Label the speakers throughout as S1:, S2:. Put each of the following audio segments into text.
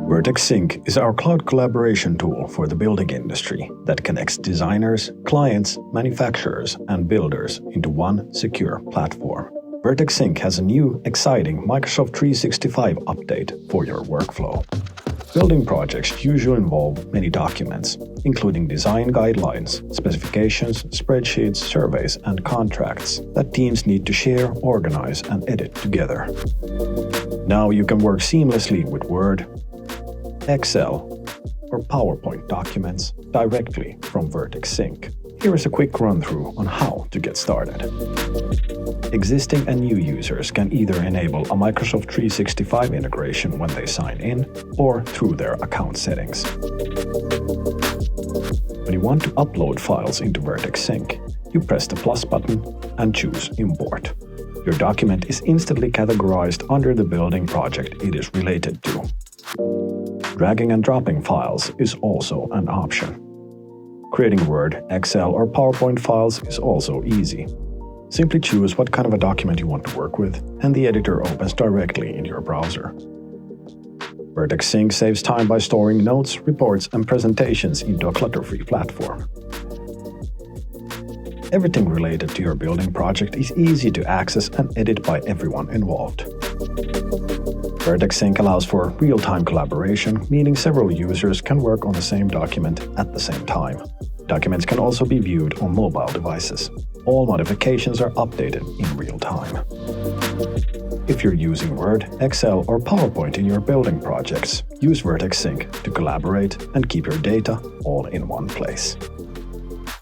S1: Vertex Sync is our cloud collaboration tool for the building industry that connects designers, clients, manufacturers, and builders into one secure platform. Vertex Sync has a new, exciting Microsoft 365 update for your workflow. Building projects usually involve many documents, including design guidelines, specifications, spreadsheets, surveys, and contracts that teams need to share, organize, and edit together. Now you can work seamlessly with Word, Excel, or PowerPoint documents directly from Vertex Sync. Here is a quick run-through on how to get started. Existing and new users can either enable a Microsoft 365 integration when they sign in or through their account settings. When you want to upload files into Vertex Sync, you press the plus button and choose Import. Your document is instantly categorized under the building project it is related to. Dragging and dropping files is also an option. Creating Word, Excel, or PowerPoint files is also easy. Simply choose what kind of a document you want to work with, and the editor opens directly in your browser. Vertex Sync saves time by storing notes, reports, and presentations into a clutter-free platform. Everything related to your building project is easy to access and edit by everyone involved. Vertex Sync allows for real-time collaboration, meaning several users can work on the same document at the same time. Documents can also be viewed on mobile devices. All modifications are updated in real time. If you're using Word, Excel, or PowerPoint in your building projects, use Vertex Sync to collaborate and keep your data all in one place.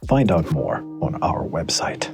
S1: Find out more on our website.